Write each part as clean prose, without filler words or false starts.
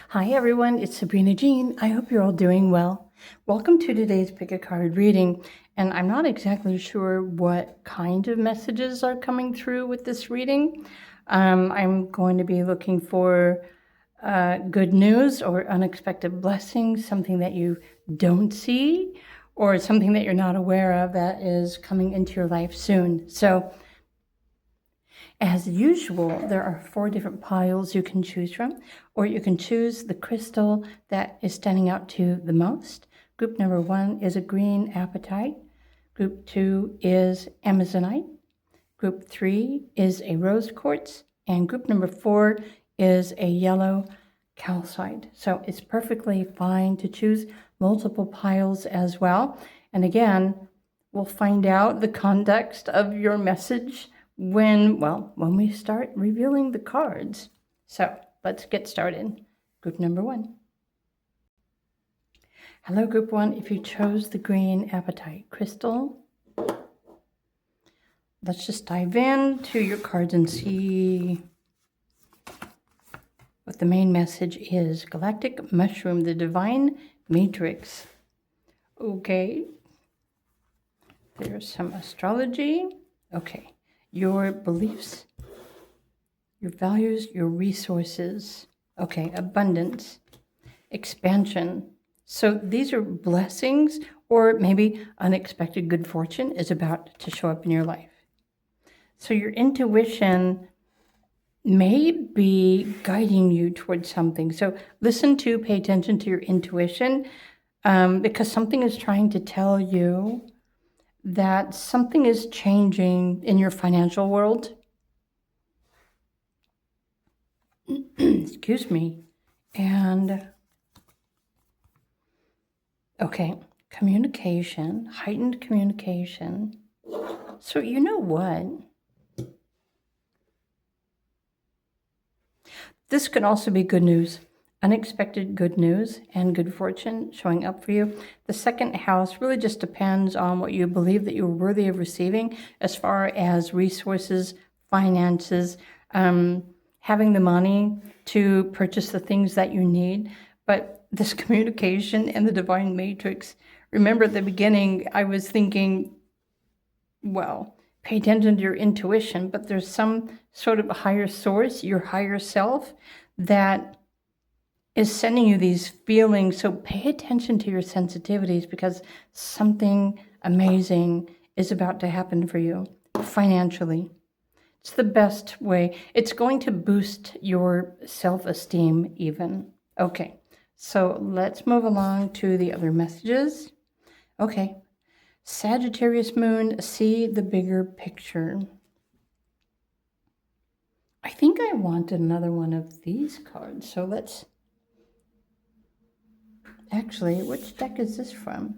Hi everyone, it's Sabrina Jean. I hope you're all doing well. Welcome to today's Pick a Card reading. And I'm not exactly sure what kind of messages are coming through with this reading. I'm going to be looking for good news or unexpected blessings, something that you don't see or something that you're not aware of that is coming into your life soon. So as usual, there are 4 different piles you can choose from, or you can choose the crystal that is standing out to the most. Group number 1 is a green apatite. Group 2 is amazonite. Group 3 is a rose quartz. And group number 4 is a yellow calcite. So it's perfectly fine to choose multiple piles as well. And again, we'll find out the context of your message when we start revealing the cards. So let's get started. Group number 1. Hello, group 1. If you chose the green apatite crystal, let's just dive into your cards and see what the main message is. Galactic mushroom, the divine matrix. Okay. There's some astrology. Okay. Your beliefs, your values, your resources. Okay, abundance, expansion. So these are blessings, or maybe unexpected good fortune is about to show up in your life. So your intuition may be guiding you towards something. So pay attention to your intuition, because something is trying to tell you that something is changing in your financial world. Excuse me. And, okay, communication, heightened communication. So you know what? This could also be good news. Unexpected good news and good fortune showing up for you. The second house really just depends on what you believe that you're worthy of receiving as far as resources, finances, having the money to purchase the things that you need. But this communication and the divine matrix, remember at the beginning, I was thinking, pay attention to your intuition, but there's some sort of a higher source, your higher self, that is sending you these feelings. So pay attention to your sensitivities, because something amazing is about to happen for you financially. It's the best way. It's going to boost your self-esteem even. Okay, so let's move along to the other messages. Okay, Sagittarius moon, see the bigger picture. I think I wanted another one of these cards, so let's... Actually, which deck is this from?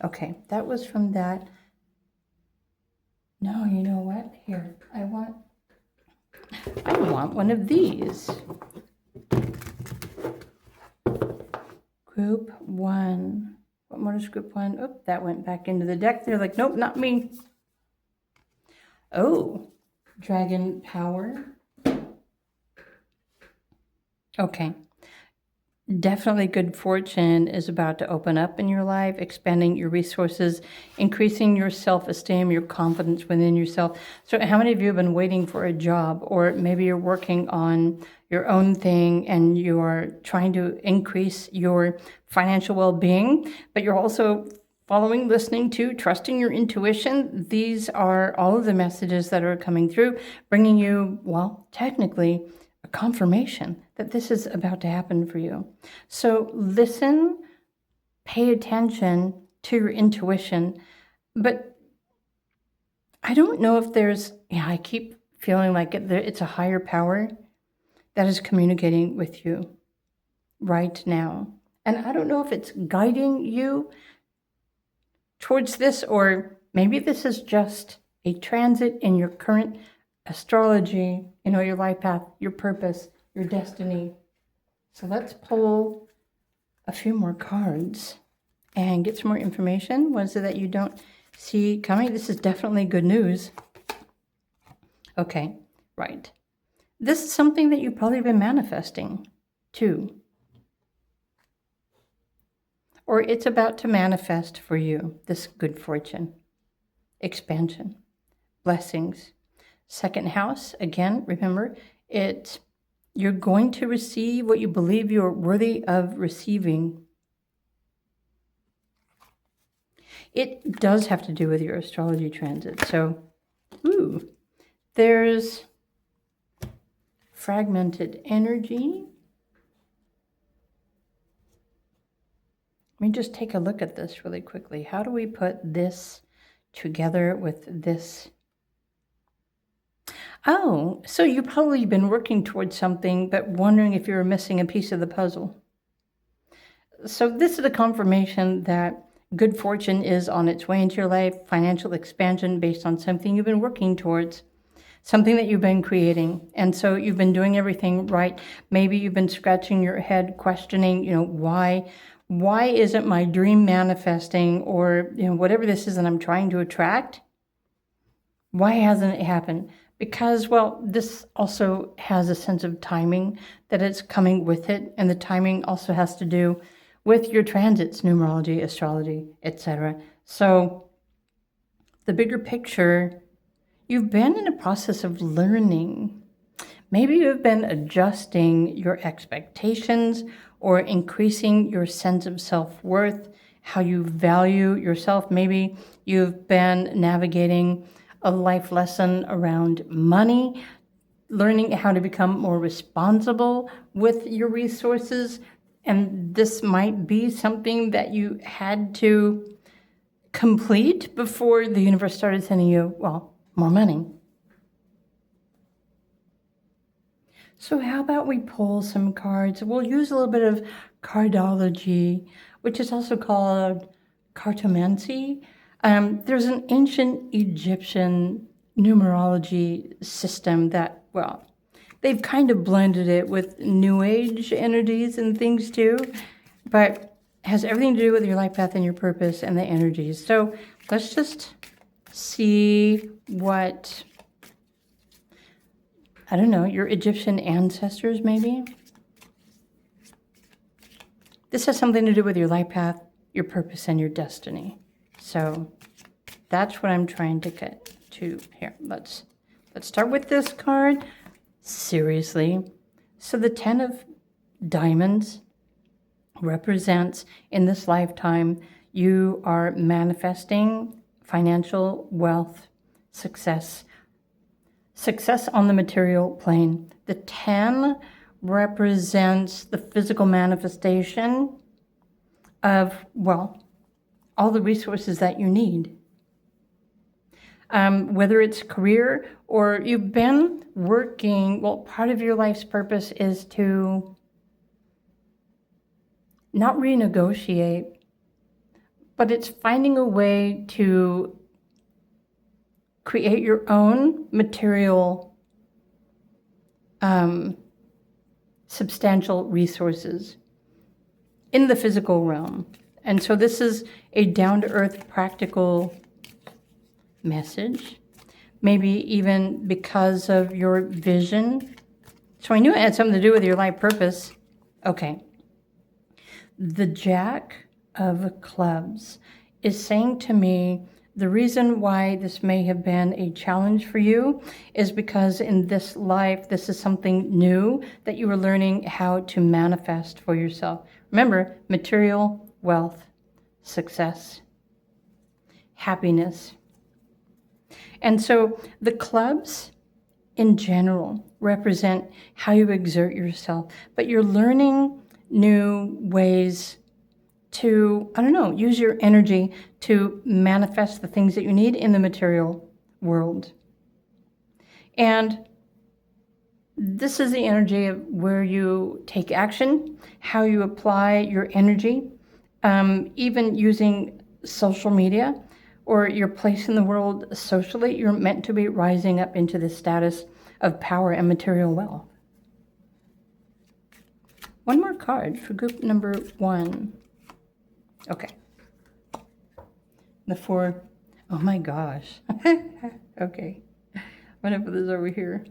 Okay, that was from that. No, you know what? Here, I want one of these. Group 1. What more is group 1? Oh, that went back into the deck. They're like, nope, not me. Oh, dragon power. Okay. Definitely good fortune is about to open up in your life, expanding your resources, increasing your self-esteem, your confidence within yourself. So how many of you have been waiting for a job, or maybe you're working on your own thing and you're trying to increase your financial well-being, but you're also listening to, trusting your intuition? These are all of the messages that are coming through, bringing you, technically, a confirmation that this is about to happen for you. So listen, pay attention to your intuition. But I don't know if there's, I keep feeling like it's a higher power that is communicating with you right now. And I don't know if it's guiding you towards this, or maybe this is just a transit in your current astrology, your life path, your purpose, your destiny. So let's pull a few more cards and get some more information. What is it that you don't see coming? This is definitely good news. Okay, right. This is something that you've probably been manifesting too. or it's about to manifest for you, this good fortune, expansion, blessings. Second house, again, remember, you're going to receive what you believe you're worthy of receiving. It does have to do with your astrology transit. So, there's fragmented energy. Let me just take a look at this really quickly. How do we put this together with this? Oh, so you've probably been working towards something, but wondering if you were missing a piece of the puzzle. So this is a confirmation that good fortune is on its way into your life, financial expansion based on something you've been working towards, something that you've been creating. And so you've been doing everything right. Maybe you've been scratching your head, questioning, why isn't my dream manifesting, or, whatever this is that I'm trying to attract? Why hasn't it happened? Because, this also has a sense of timing that it's coming with it. And the timing also has to do with your transits, numerology, astrology, etc. So the bigger picture, you've been in a process of learning. Maybe you've been adjusting your expectations or increasing your sense of self-worth, how you value yourself. Maybe you've been navigating a life lesson around money, learning how to become more responsible with your resources. And this might be something that you had to complete before the universe started sending you, more money. So how about we pull some cards? We'll use a little bit of cardology, which is also called cartomancy. There's an ancient Egyptian numerology system that, they've kind of blended it with New Age energies and things too, but has everything to do with your life path and your purpose and the energies. So let's just see what, your Egyptian ancestors maybe. This has something to do with your life path, your purpose, and your destiny. So that's what I'm trying to get to here. Let's start with this card. Seriously. So the 10 of Diamonds represents, in this lifetime, you are manifesting financial wealth, success on the material plane. The 10 represents the physical manifestation of, all the resources that you need. Whether it's career or you've been working, part of your life's purpose is to not renegotiate, but it's finding a way to create your own material, substantial resources in the physical realm. And so this is a down-to-earth, practical message, maybe even because of your vision. So I knew it had something to do with your life purpose. Okay. The Jack of Clubs is saying to me, the reason why this may have been a challenge for you is because in this life, this is something new that you were learning how to manifest for yourself. Remember, material, wealth, success, happiness. And so the clubs in general represent how you exert yourself, but you're learning new ways to, use your energy to manifest the things that you need in the material world. And this is the energy of where you take action, how you apply your energy, even using social media or your place in the world socially. You're meant to be rising up into the status of power and material wealth. One more card for group number 1. Okay. The 4. Oh my gosh. Okay. I'm going to put this over here.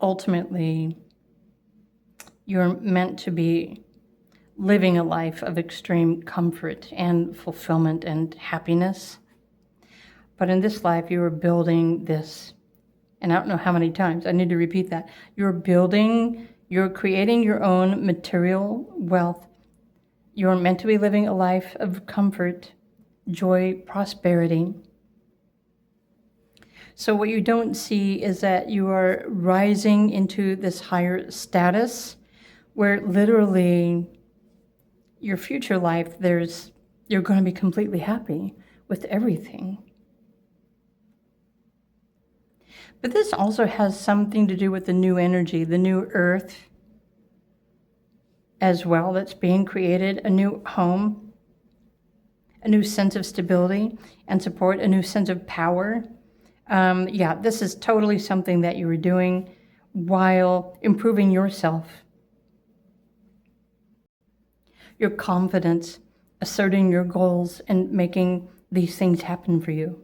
Ultimately, you're meant to be living a life of extreme comfort and fulfillment and happiness. But in this life, you are building this. And I don't know how many times, I need to repeat that. You're creating your own material wealth. You're meant to be living a life of comfort, joy, prosperity. So what you don't see is that you are rising into this higher status where literally your future life, you're going to be completely happy with everything. But this also has something to do with the new energy, the new earth as well that's being created, a new home, a new sense of stability and support, a new sense of power. This is totally something that you were doing while improving yourself. Your confidence, asserting your goals, and making these things happen for you.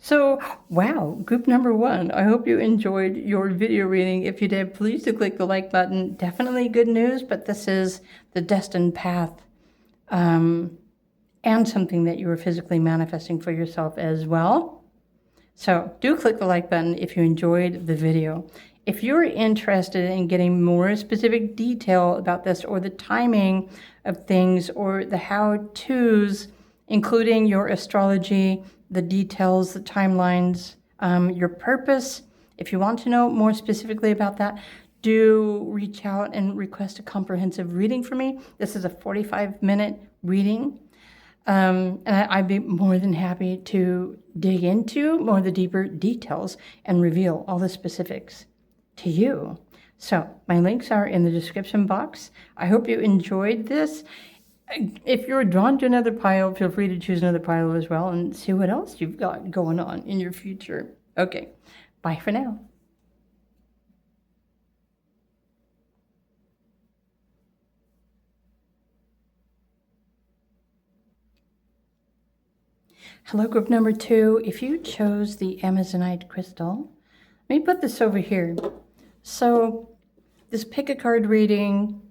So, wow, group number 1, I hope you enjoyed your video reading. If you did, please do click the like button. Definitely good news, but this is the destined path and something that you are physically manifesting for yourself as well. So do click the like button if you enjoyed the video. If you're interested in getting more specific detail about this or the timing of things or the how-tos, including your astrology, the details, the timelines, your purpose, if you want to know more specifically about that, do reach out and request a comprehensive reading for me. This is a 45-minute reading. And I'd be more than happy to dig into more of the deeper details and reveal all the specifics to you. So my links are in the description box. I hope you enjoyed this. If you're drawn to another pile, feel free to choose another pile as well and see what else you've got going on in your future. Okay, bye for now. Hello, group number 2. If you chose the Amazonite crystal, let me put this over here. So this pick a card reading,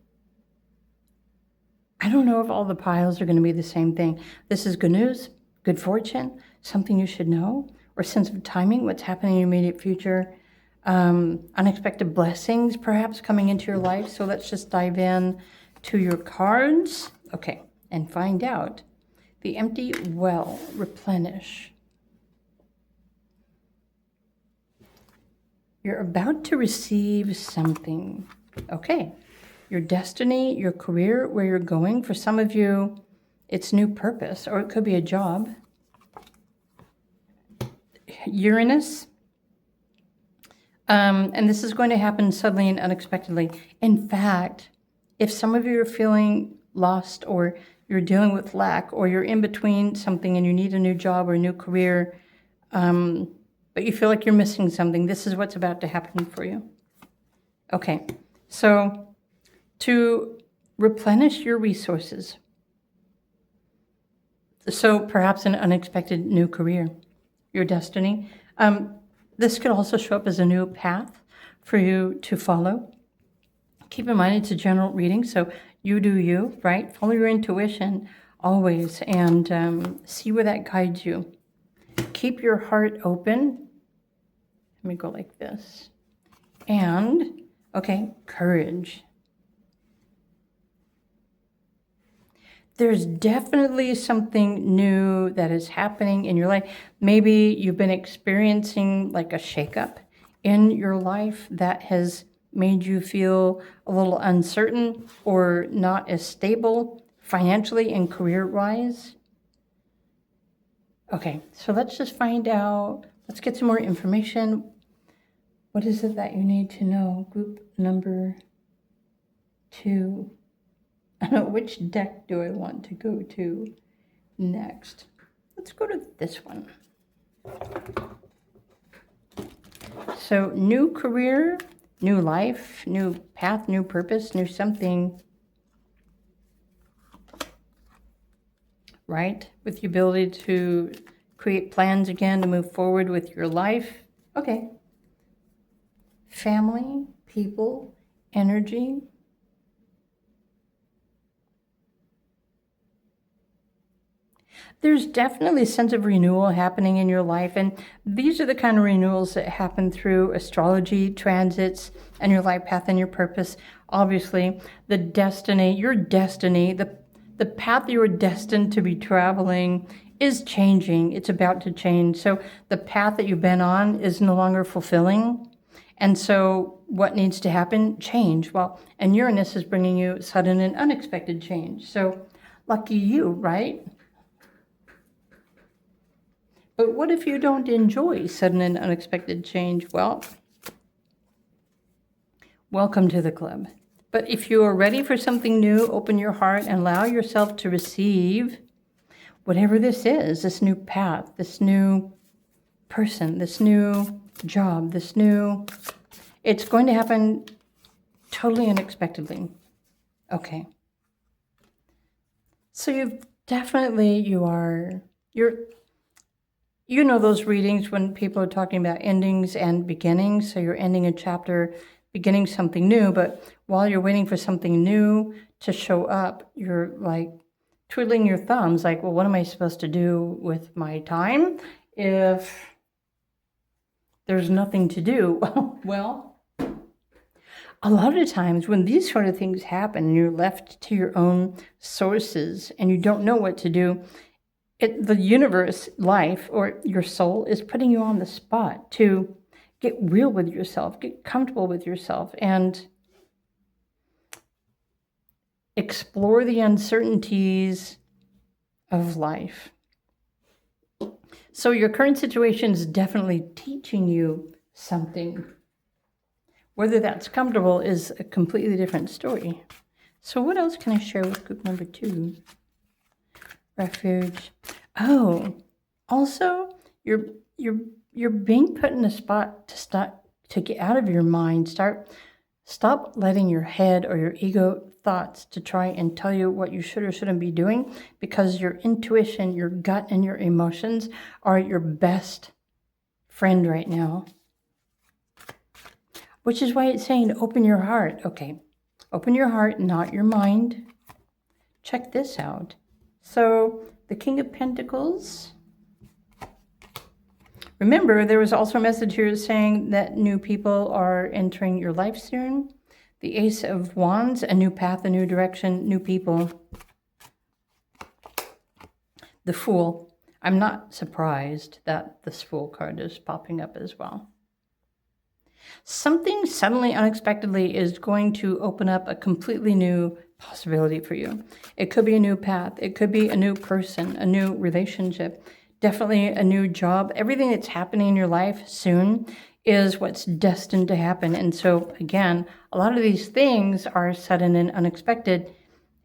I don't know if all the piles are going to be the same thing. This is good news, good fortune, something you should know, or sense of timing, what's happening in your immediate future, unexpected blessings perhaps coming into your life. So let's just dive in to your cards. Okay, and find out. The empty well, replenish. You're about to receive something. Okay, your destiny, your career, where you're going. For some of you, it's new purpose, or it could be a job. Uranus. And this is going to happen suddenly and unexpectedly. In fact, if some of you are feeling lost or you're dealing with lack or you're in between something and you need a new job or a new career, but you feel like you're missing something, this is what's about to happen for you. Okay, so to replenish your resources, so perhaps an unexpected new career, your destiny. This could also show up as a new path for you to follow. Keep in mind it's a general reading, so you do you, right? Follow your intuition always and see where that guides you. Keep your heart open. Let me go like this. And, okay, courage. There's definitely something new that is happening in your life. Maybe you've been experiencing like a shakeup in your life that has made you feel a little uncertain or not as stable financially and career-wise. Okay, so let's just find out. Let's get some more information. What is it that you need to know? Group number 2. I don't know, which deck do I want to go to next? Let's go to this one. So new career, new life, new path, new purpose, new something, right? With the ability to create plans again to move forward with your life. Okay. Family, people, energy. There's definitely a sense of renewal happening in your life, and these are the kind of renewals that happen through astrology, transits, and your life path and your purpose. Obviously, your destiny, the path you were destined to be traveling is changing. It's about to change. So the path that you've been on is no longer fulfilling. And so what needs to happen? Change. Well, and Uranus is bringing you sudden and unexpected change. So lucky you, right? But what if you don't enjoy sudden and unexpected change? Well, welcome to the club. But if you are ready for something new, open your heart and allow yourself to receive whatever this is, this new path, this new person, this new job, it's going to happen totally unexpectedly. Okay. So you know those readings when people are talking about endings and beginnings. So you're ending a chapter, beginning something new, but while you're waiting for something new to show up, you're like twiddling your thumbs, like, well, what am I supposed to do with my time if there's nothing to do? Well, a lot of times when these sort of things happen and you're left to your own sources and you don't know what to do, the universe, life, or your soul is putting you on the spot to get real with yourself, get comfortable with yourself, and explore the uncertainties of life. So your current situation is definitely teaching you something. Whether that's comfortable is a completely different story. So what else can I share with group number 2? Refuge. Oh, also, you're being put in a spot to get out of your mind. Stop letting your head or your ego thoughts to try and tell you what you should or shouldn't be doing, because your intuition, your gut, and your emotions are your best friend right now. Which is why it's saying to open your heart. Okay, open your heart, not your mind. Check this out. So the King of Pentacles. Remember, there was also a message here saying that new people are entering your life soon. The Ace of Wands, a new path, a new direction, new people. The Fool. I'm not surprised that this Fool card is popping up as well. Something suddenly, unexpectedly is going to open up a completely new possibility for you. It could be a new path. It could be a new person, a new relationship, definitely a new job. Everything that's happening in your life soon is what's destined to happen. And so, again, a lot of these things are sudden and unexpected,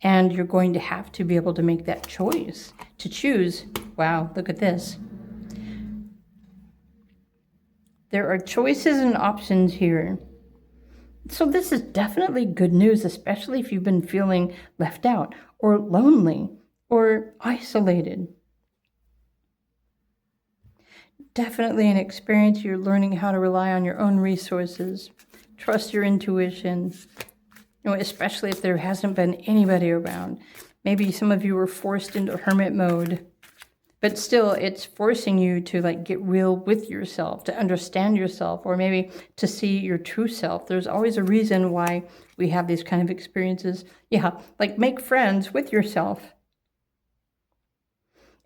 and you're going to have to be able to make that choice to choose. Wow, look at this. There are choices and options here. So this is definitely good news, especially if you've been feeling left out or lonely or isolated. Definitely an experience. You're learning how to rely on your own resources, trust your intuition, especially if there hasn't been anybody around. Maybe some of you were forced into hermit mode. But still, it's forcing you to get real with yourself, to understand yourself, or maybe to see your true self. There's always a reason why we have these kind of experiences. Yeah, make friends with yourself.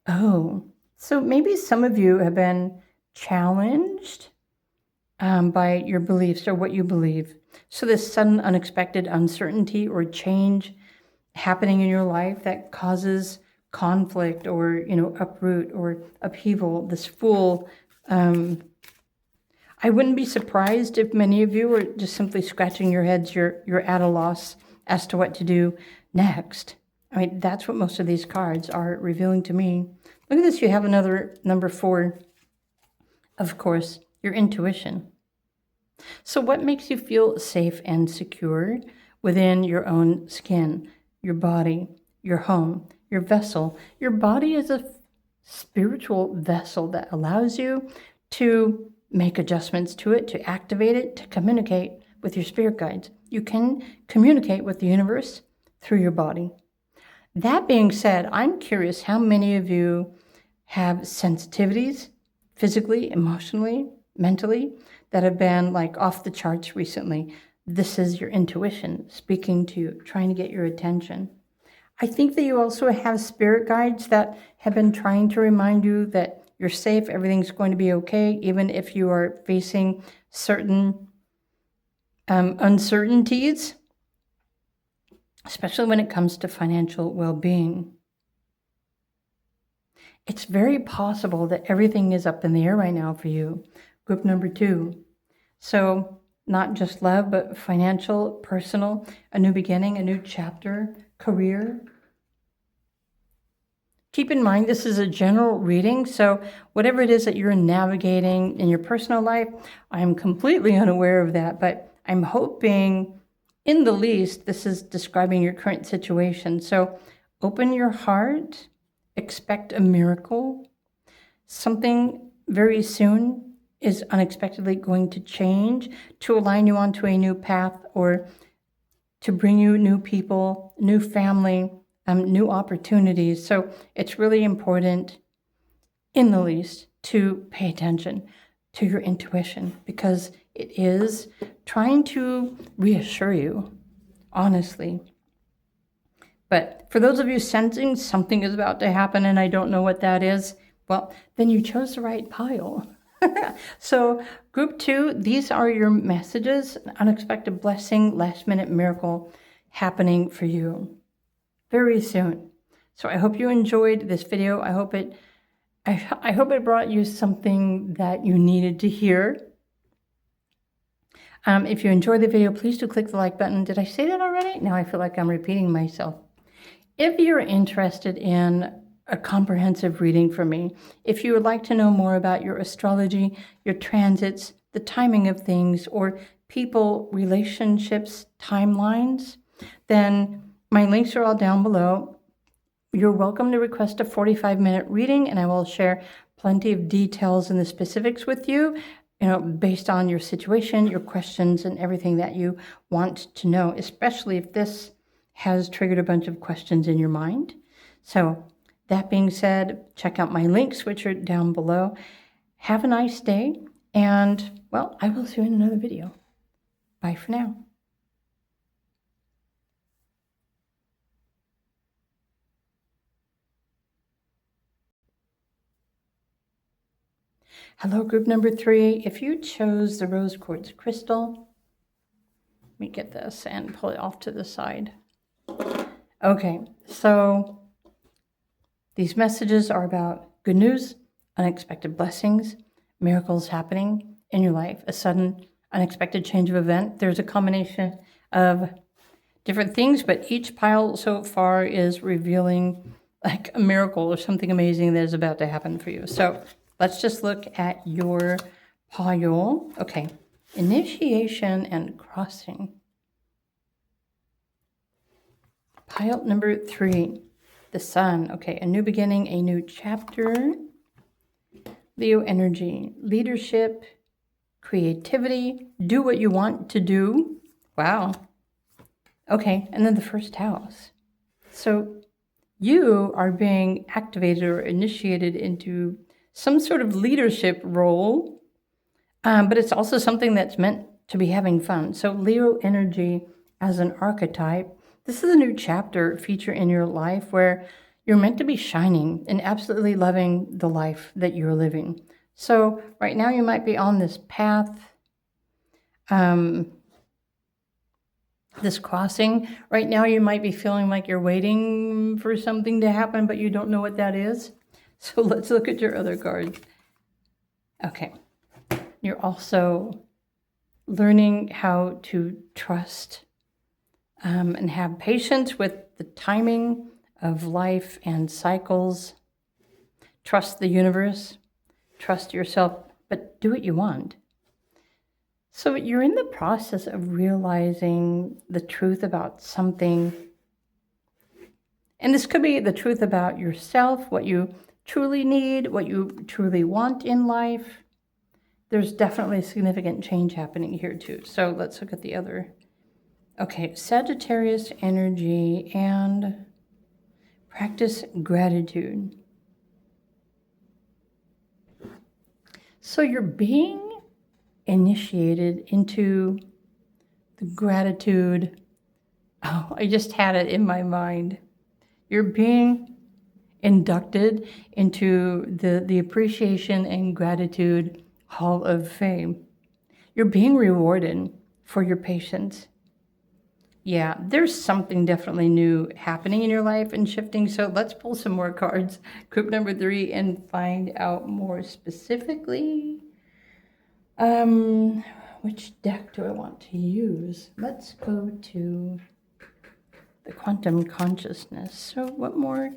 Oh, so maybe some of you have been challenged by your beliefs or what you believe. So this sudden, unexpected uncertainty or change happening in your life that causes conflict or uproot or upheaval, this Fool. I wouldn't be surprised if many of you are just simply scratching your heads. You're at a loss as to what to do next. I mean, that's what most of these cards are revealing to me. Look at this. You have another number 4. Of course, your intuition. So what makes you feel safe and secure within your own skin, your body, your home, your vessel? Your body is a spiritual vessel that allows you to make adjustments to it, to activate it, to communicate with your spirit guides. You can communicate with the universe through your body. That being said, I'm curious how many of you have sensitivities physically, emotionally, mentally that have been like off the charts recently. This is your intuition speaking to you, trying to get your attention. I think that you also have spirit guides that have been trying to remind you that you're safe, everything's going to be okay, even if you are facing certain uncertainties, especially when it comes to financial well-being. It's very possible that everything is up in the air right now for you. Group number 2. So not just love, but financial, personal, a new beginning, a new chapter, career. Keep in mind, this is a general reading, so whatever it is that you're navigating in your personal life, I'm completely unaware of that, but I'm hoping, in the least, this is describing your current situation. So open your heart, expect a miracle. Something very soon is unexpectedly going to change to align you onto a new path or to bring you new people, new family, new opportunities. So it's really important, in the least, to pay attention to your intuition because it is trying to reassure you, honestly. But for those of you sensing something is about to happen and I don't know what that is, well, then you chose the right pile. So group 2, these are your messages, an unexpected blessing, last minute miracle happening for you very soon. So I hope you enjoyed this video. I hope it brought you something that you needed to hear. If you enjoyed the video, please do click the like button. Did I say that already? Now I feel like I'm repeating myself. If you're interested in a comprehensive reading from me, if you would like to know more about your astrology, your transits, the timing of things, or people, relationships, timelines, then my links are all down below. You're welcome to request a 45-minute reading, and I will share plenty of details and the specifics with you, based on your situation, your questions, and everything that you want to know, especially if this has triggered a bunch of questions in your mind. So that being said, check out my links, which are down below. Have a nice day, and, well, I will see you in another video. Bye for now. Hello, group number 3. If you chose the rose quartz crystal, let me get this and pull it off to the side. Okay, so these messages are about good news, unexpected blessings, miracles happening in your life, a sudden, unexpected change of event. There's a combination of different things, but each pile so far is revealing like a miracle or something amazing that is about to happen for you. So let's just look at your pile. Okay, initiation and crossing. Pile number 3, the sun. Okay, a new beginning, a new chapter. Leo energy, leadership, creativity, do what you want to do. Wow. Okay, and then the first house. So you are being activated or initiated into some sort of leadership role, but it's also something that's meant to be having fun. So Leo energy as an archetype, this is a new chapter feature in your life where you're meant to be shining and absolutely loving the life that you're living. So right now you might be on this path, this crossing. Right now you might be feeling like you're waiting for something to happen, but you don't know what that is. So let's look at your other card. Okay. You're also learning how to trust and have patience with the timing of life and cycles. Trust the universe, trust yourself, but do what you want. So you're in the process of realizing the truth about something. And this could be the truth about yourself, what you truly need, what you truly want in life. There's definitely a significant change happening here too. So let's look at the other. Okay, Sagittarius energy and Practice gratitude. So you're being initiated into the gratitude. Oh, I just had it in my mind. You're being inducted into the Appreciation and Gratitude Hall of Fame. You're being rewarded for your patience. Yeah, there's something definitely new happening in your life and shifting. So let's pull some more cards, group number 3, and find out more specifically. Which deck do I want to use? Let's go to the quantum consciousness. So what more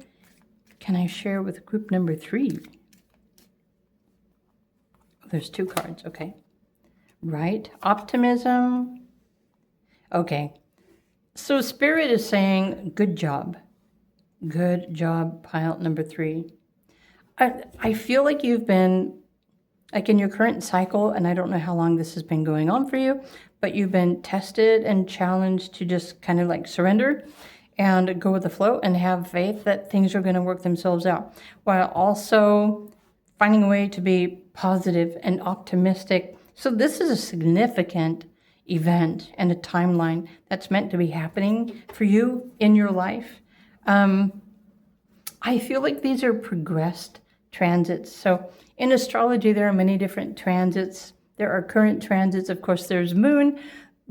can I share with group number 3? Oh, there's 2 cards, okay. Right, optimism. Okay, so Spirit is saying, good job. Good job, pile number 3. I feel like you've been, like in your current cycle, and I don't know how long this has been going on for you, but you've been tested and challenged to just kind of like surrender and go with the flow and have faith that things are going to work themselves out, while also finding a way to be positive and optimistic. So this is a significant event and a timeline that's meant to be happening for you in your life. I feel like these are progressed transits. So in astrology, there are many different transits. There are current transits. Of course, there's moon.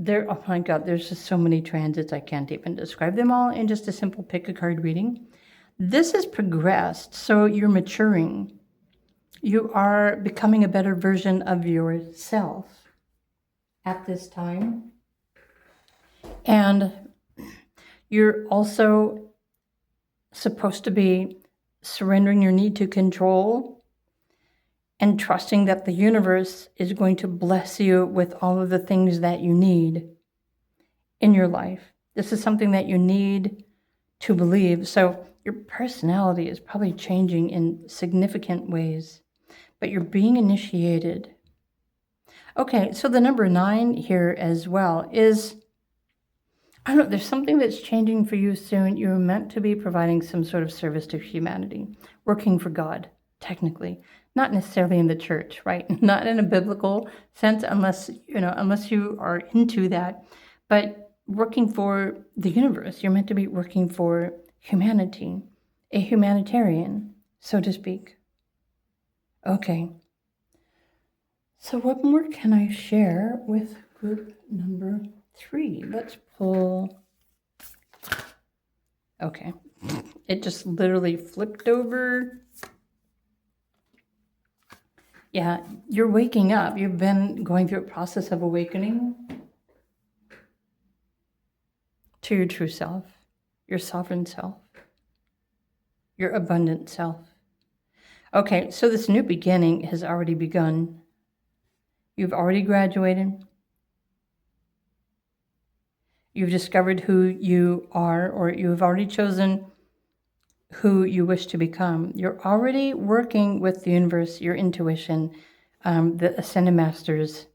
Oh my God, there's just so many transits. I can't even describe them all in just a simple pick a card reading. This has progressed. So you're maturing. You are becoming a better version of yourself at this time. And you're also supposed to be surrendering your need to control and trusting that the universe is going to bless you with all of the things that you need in your life. This is something that you need to believe. So your personality is probably changing in significant ways, but you're being initiated. Okay, so the number 9 here as well is, I don't know, there's something that's changing for you soon. You're meant to be providing some sort of service to humanity, working for God, technically. Not necessarily in the church, right? Not in a biblical sense, unless you are into that. But working for the universe, you're meant to be working for humanity, a humanitarian, so to speak. Okay. So what more can I share with group number 3? Let's pull. Okay. It just literally flipped over. Yeah, you're waking up. You've been going through a process of awakening to your true self, your sovereign self, your abundant self. Okay, so this new beginning has already begun. You've already graduated. You've discovered who you are, or you've already chosen who you wish to become. You're already working with the universe, your intuition, the Ascended Masters.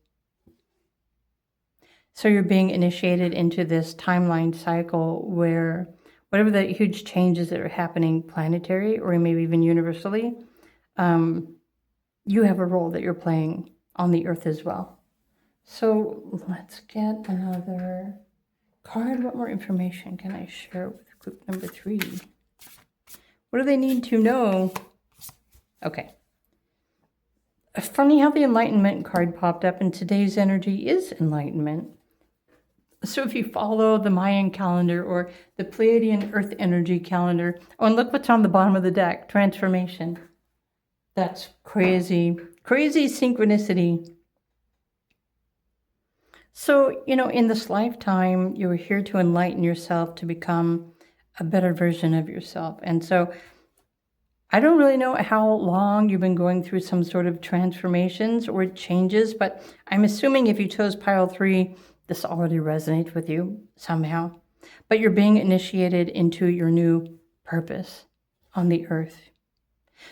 So you're being initiated into this timeline cycle where whatever the huge changes that are happening planetary or maybe even universally, you have a role that you're playing on the earth as well. So let's get another card. What more information can I share with group number 3? What do they need to know? Okay. Funny how the Enlightenment card popped up, and today's energy is enlightenment. So if you follow the Mayan calendar or the Pleiadian Earth energy calendar, oh, and look what's on the bottom of the deck, transformation. That's crazy, crazy synchronicity. So, in this lifetime, you were here to enlighten yourself, to become a better version of yourself. And so I don't really know how long you've been going through some sort of transformations or changes, but I'm assuming if you chose pile 3, this already resonates with you somehow. But you're being initiated into your new purpose on the earth.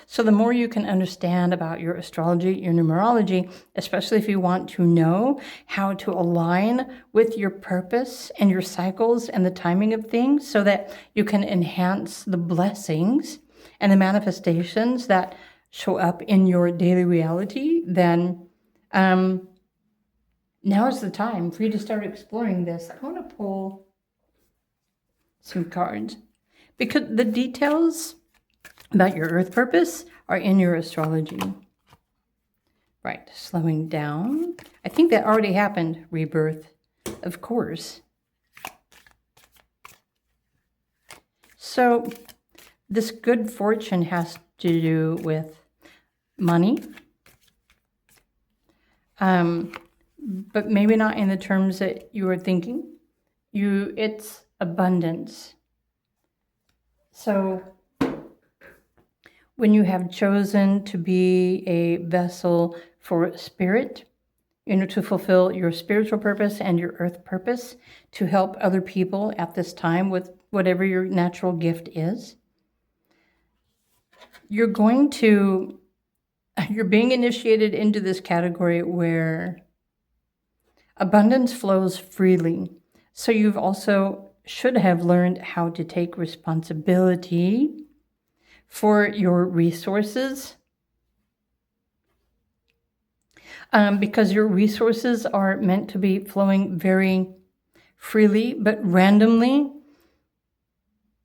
So the more you can understand about your astrology, your numerology, especially if you want to know how to align with your purpose and your cycles and the timing of things so that you can enhance the blessings and the manifestations that show up in your daily reality, then now is the time for you to start exploring this. I want to pull some cards because the details about your earth purpose are in your astrology. Right, slowing down. I think that already happened, rebirth, of course. So this good fortune has to do with money, but maybe not in the terms that you were thinking. It's abundance. So when you have chosen to be a vessel for spirit, to fulfill your spiritual purpose and your earth purpose, to help other people at this time with whatever your natural gift is, you're being initiated into this category where abundance flows freely. So you've also should have learned how to take responsibility for your resources, because your resources are meant to be flowing very freely, but randomly.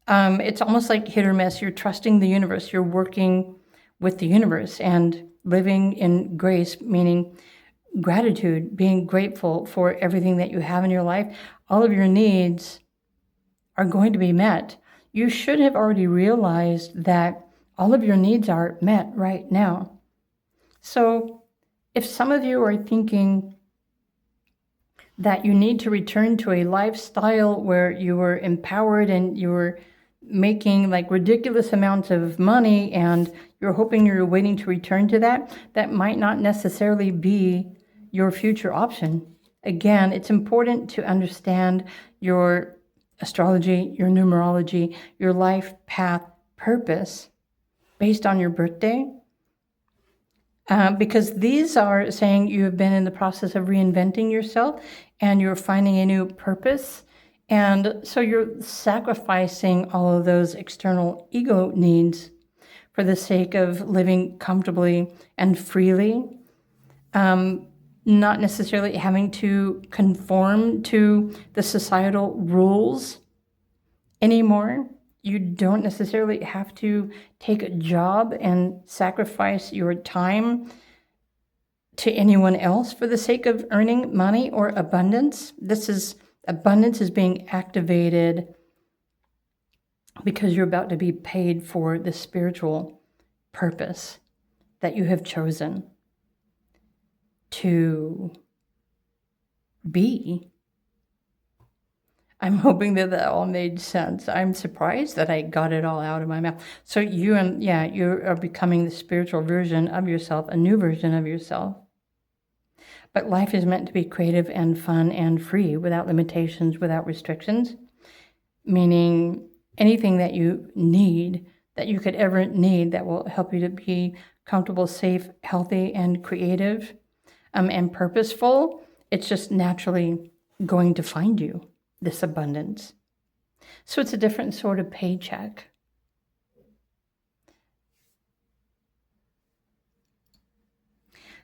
It's almost like hit or miss. You're trusting the universe. You're working with the universe and living in grace, meaning gratitude, being grateful for everything that you have in your life. All of your needs are going to be met. You should have already realized that all of your needs are met right now. So if some of you are thinking that you need to return to a lifestyle where you were empowered and you were making like ridiculous amounts of money and you're hoping you're waiting to return to that, that might not necessarily be your future option. Again, it's important to understand your astrology, your numerology, your life path purpose based on your birthday, because these are saying you have been in the process of reinventing yourself and you're finding a new purpose. And so you're sacrificing all of those external ego needs for the sake of living comfortably and freely, not necessarily having to conform to the societal rules anymore. You don't necessarily have to take a job and sacrifice your time to anyone else for the sake of earning money or abundance. Abundance is being activated because you're about to be paid for the spiritual purpose that you have chosen to be. I'm hoping that all made sense. I'm surprised that I got it all out of my mouth. So you are becoming the spiritual version of yourself, a new version of yourself. But life is meant to be creative and fun and free, without limitations, without restrictions, meaning anything that you need, that you could ever need, that will help you to be comfortable, safe, healthy, and creative, and purposeful. It's just naturally going to find you, this abundance. So it's a different sort of paycheck.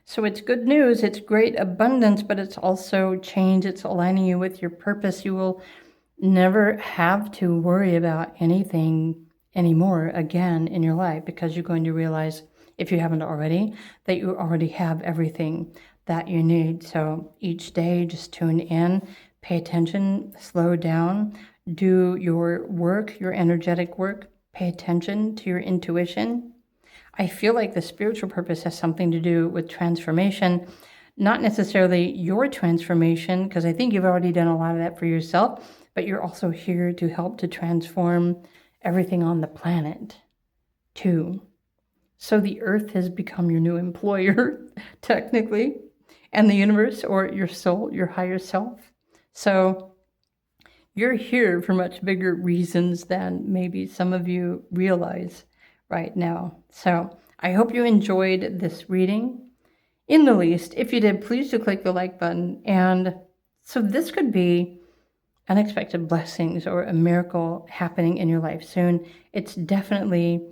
So it's good news, it's great abundance, but it's also change. It's aligning you with your purpose. You will never have to worry about anything anymore again in your life, because you're going to realize, if you haven't already, that you already have everything that you need. So each day, just tune in, pay attention, slow down, do your work, your energetic work, pay attention to your intuition. I feel like the spiritual purpose has something to do with transformation, not necessarily your transformation, because I think you've already done a lot of that for yourself, but you're also here to help to transform everything on the planet too. So the earth has become your new employer, technically, and the universe, or your soul, your higher self. So you're here for much bigger reasons than maybe some of you realize right now. So I hope you enjoyed this reading. In the least, if you did, please do click the like button. And so this could be unexpected blessings or a miracle happening in your life soon. It's definitely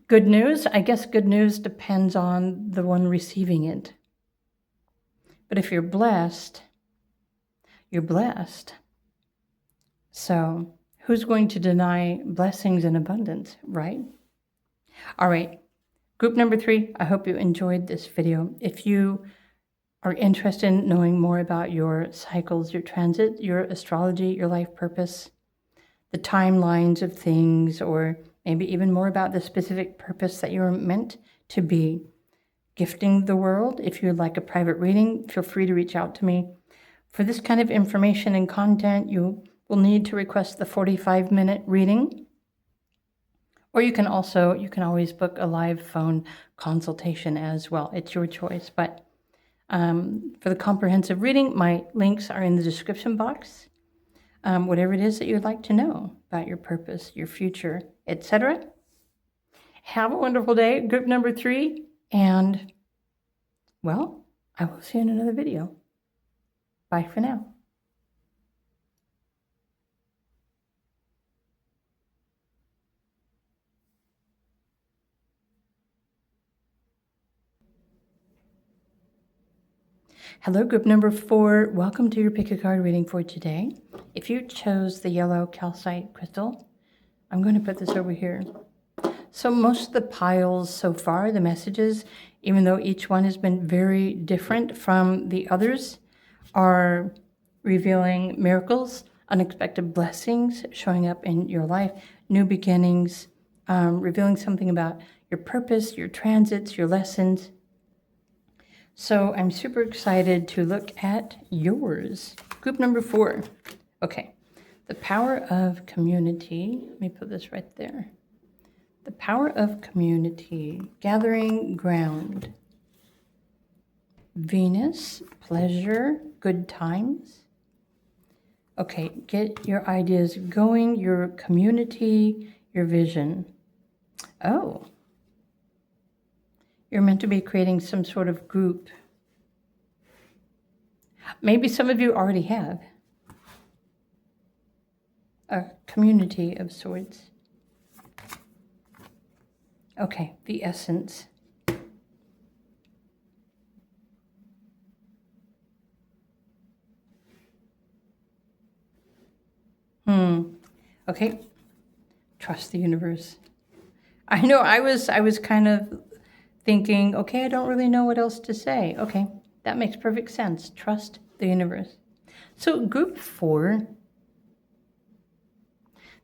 good news. I guess good news depends on the one receiving it. But if you're blessed, you're blessed. So who's going to deny blessings in abundance, right? All right. Group number 3, I hope you enjoyed this video. If you are interested in knowing more about your cycles, your transit, your astrology, your life purpose, the timelines of things, or maybe even more about the specific purpose that you're meant to be gifting the world, if you would like a private reading, feel free to reach out to me. For this kind of information and content, you will need to request the 45-minute reading. Or you can always book a live phone consultation as well. It's your choice. But for the comprehensive reading, my links are in the description box. Whatever it is that you'd like to know about your purpose, your future, etc. Have a wonderful day, group number 3. And, well, I will see you in another video. Bye for now. Hello, group number 4. Welcome to your pick a card reading for today. If you chose the yellow calcite crystal, I'm going to put this over here. So most of the piles so far, the messages, even though each one has been very different from the others, are revealing miracles, unexpected blessings showing up in your life, new beginnings, revealing something about your purpose, your transits, your lessons. So I'm super excited to look at yours. Group number 4. Okay, the power of community. Let me put this right there. The power of community, gathering ground. Venus, pleasure, good times. Okay, get your ideas going, your community, your vision. Oh. You're meant to be creating some sort of group. Maybe some of you already have a community of sorts. Okay, the essence. Okay, trust the universe. I know I was kind of thinking, okay, I don't really know what else to say. Okay, that makes perfect sense. Trust the universe. So group 4,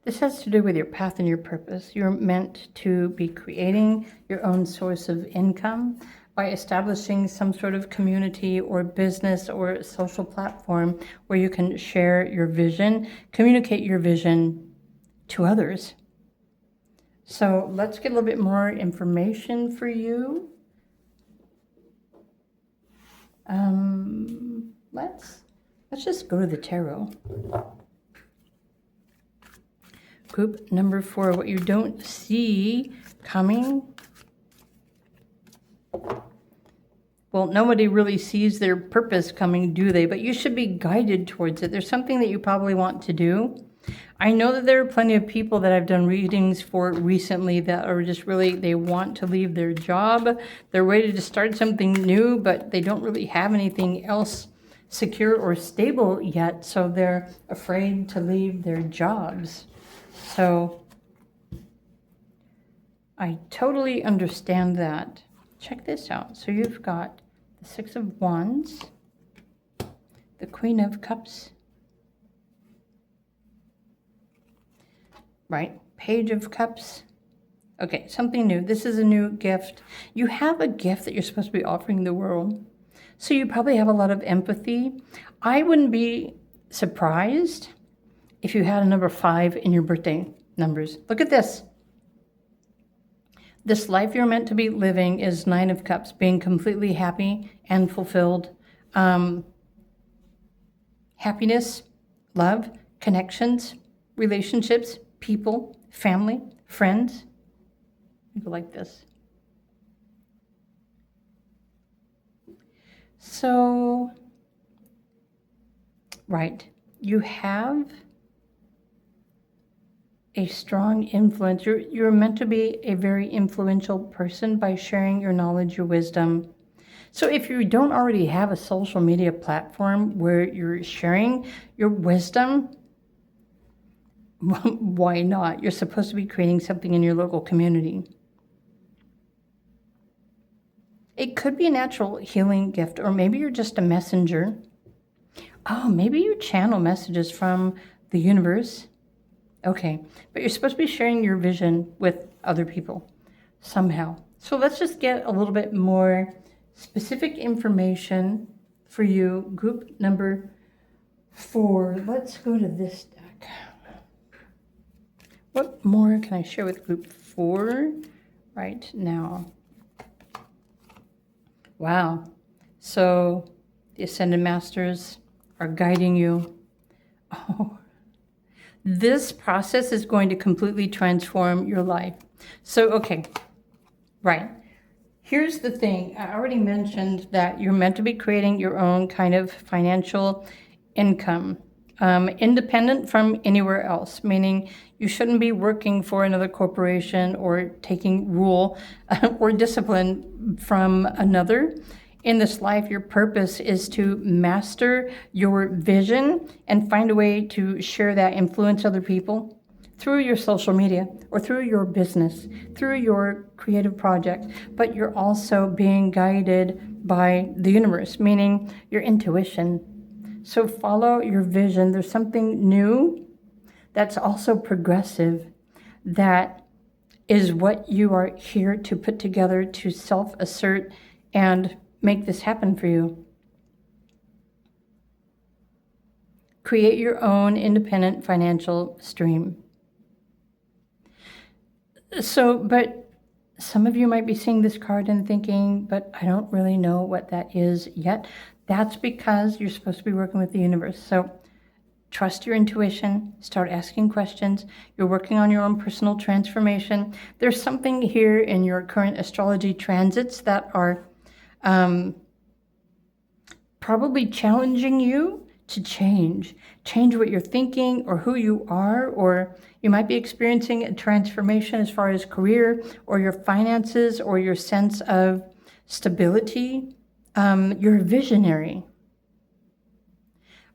this has to do with your path and your purpose. You're meant to be creating your own source of income by establishing some sort of community or business or social platform where you can share your vision, communicate your vision to others. So let's get a little bit more information for you. Let's just go to the tarot. Group number 4, what you don't see coming. Well, nobody really sees their purpose coming, do they? But you should be guided towards it. There's something that you probably want to do. I know that there are plenty of people that I've done readings for recently that are just really, they want to leave their job. They're ready to start something new, but they don't really have anything else secure or stable yet. So they're afraid to leave their jobs. So I totally understand that. Check this out. So you've got the 6 of Wands, the Queen of Cups, right? Page of Cups. Okay, something new. This is a new gift. You have a gift that you're supposed to be offering the world. So you probably have a lot of empathy. I wouldn't be surprised if you had a number 5 in your birthday numbers. Look at this. This life you're meant to be living is 9 of Cups, being completely happy and fulfilled. Happiness, love, connections, relationships, people, family, friends. go like this. So, right, you have a strong influence. You're meant to be a very influential person by sharing your knowledge, your wisdom. So if you don't already have a social media platform where you're sharing your wisdom, why not? You're supposed to be creating something in your local community. It could be a natural healing gift, or maybe you're just a messenger. Oh, maybe you channel messages from the universe. Okay, but you're supposed to be sharing your vision with other people somehow. So let's just get a little bit more specific information for you. Group number 4. Let's go to this deck. What more can I share with group 4 right now? Wow. So the Ascended Masters are guiding you. Oh, this process is going to completely transform your life. So, okay, right. Here's the thing. I already mentioned that you're meant to be creating your own kind of financial income, independent from anywhere else, meaning you shouldn't be working for another corporation or taking rule or discipline from another. In this life, your purpose is to master your vision and find a way to share that, influence other people through your social media or through your business, through your creative project. But you're also being guided by the universe, meaning your intuition. So follow your vision. There's something new that's also progressive that is what you are here to put together to self-assert and make this happen for you. Create your own independent financial stream. So, but some of you might be seeing this card and thinking, but I don't really know what that is yet. That's because you're supposed to be working with the universe. So trust your intuition, start asking questions. You're working on your own personal transformation. There's something here in your current astrology transits that are probably challenging you to change what you're thinking or who you are, or you might be experiencing a transformation as far as career or your finances or your sense of stability. You're a visionary.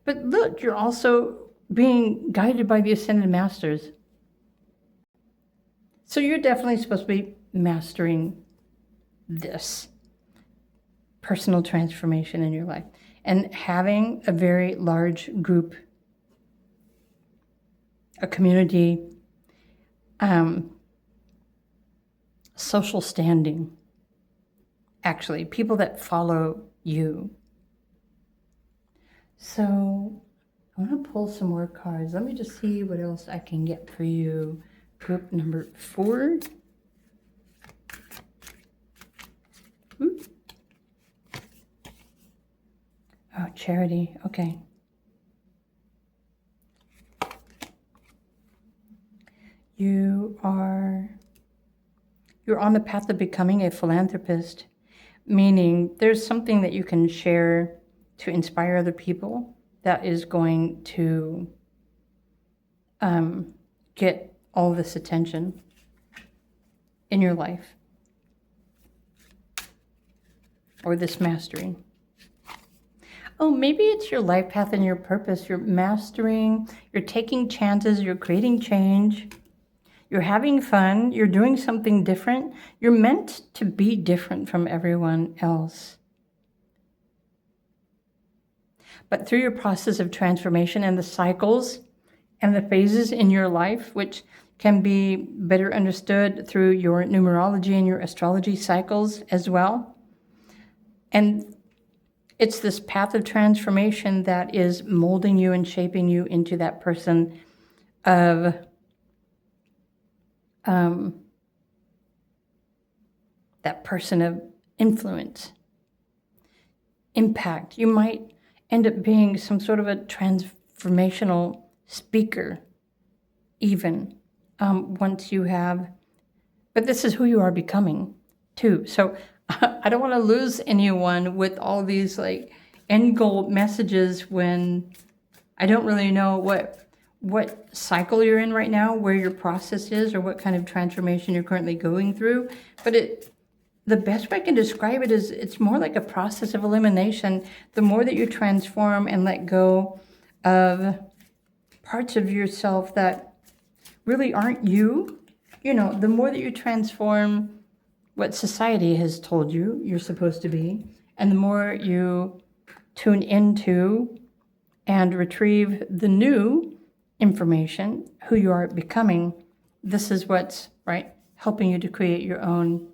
But look, you're also being guided by the Ascended Masters. So you're definitely supposed to be mastering this personal transformation in your life and having a very large group, a community, social standing, actually, people that follow you. So I'm going to pull some more cards. Let me just see what else I can get for you. Group number 4. Ooh. Oh, charity. Okay. You're on the path of becoming a philanthropist, meaning there's something that you can share to inspire other people that is going to get all this attention in your life, or this mastery. Oh, maybe it's your life path and your purpose. You're mastering, you're taking chances, you're creating change, you're having fun, you're doing something different. You're meant to be different from everyone else. But through your process of transformation and the cycles and the phases in your life, which can be better understood through your numerology and your astrology cycles as well. And it's this path of transformation that is molding you and shaping you into that person of influence, impact. You might end up being some sort of a transformational speaker, even once you have But this is who you are becoming too. So I don't want to lose anyone with all these like end goal messages when I don't really know what cycle you're in right now, where your process is, or what kind of transformation you're currently going through. But the best way I can describe it is it's more like a process of elimination. The more that you transform and let go of parts of yourself that really aren't you, the more that you transform what society has told you you're supposed to be, and the more you tune into and retrieve the new information, who you are becoming, this is what's, right, helping you to create your own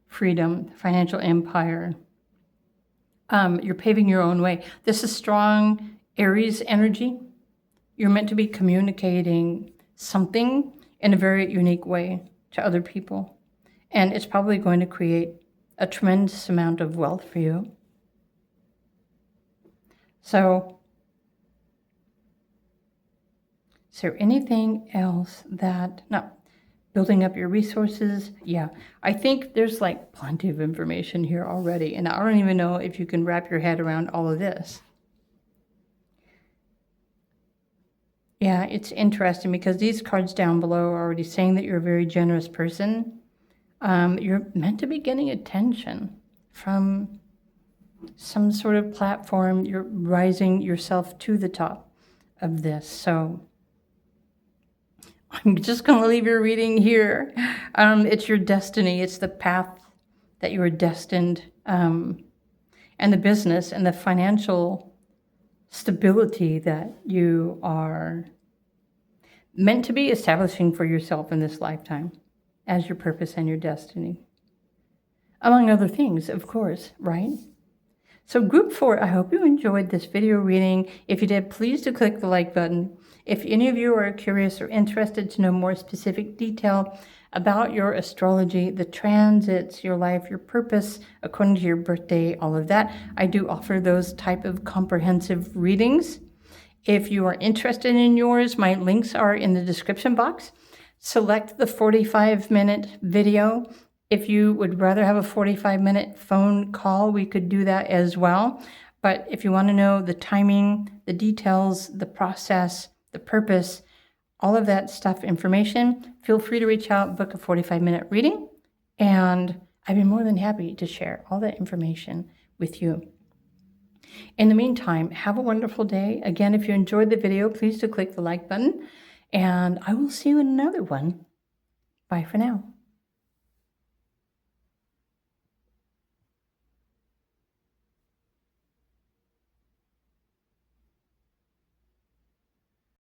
freedom, financial empire. You're paving your own way. This is strong Aries energy. You're meant to be communicating something in a very unique way to other people. And it's probably going to create a tremendous amount of wealth for you. So, is there anything else no, building up your resources? Yeah, I think there's like plenty of information here already. And I don't even know if you can wrap your head around all of this. Yeah, it's interesting because these cards down below are already saying that you're a very generous person. You're meant to be getting attention from some sort of platform. You're rising yourself to the top of this. So I'm just going to leave your reading here. It's your destiny. It's the path that you are destined, and the business and the financial stability that you are meant to be establishing for yourself in this lifetime as your purpose and your destiny. Among other things, of course, right? So group 4, I hope you enjoyed this video reading. If you did, please do click the like button. If any of you are curious or interested to know more specific detail about your astrology, the transits, your life, your purpose, according to your birthday, all of that, I do offer those type of comprehensive readings. If you are interested in yours, my links are in the description box. Select the 45-minute video. If you would rather have a 45-minute phone call, we could do that as well. But if you want to know the timing, the details, the process, the purpose, all of that stuff, information, feel free to reach out, book a 45-minute reading, and I'd be more than happy to share all that information with you. In the meantime, have a wonderful day. Again, if you enjoyed the video, please do click the like button, and I will see you in another one. Bye for now.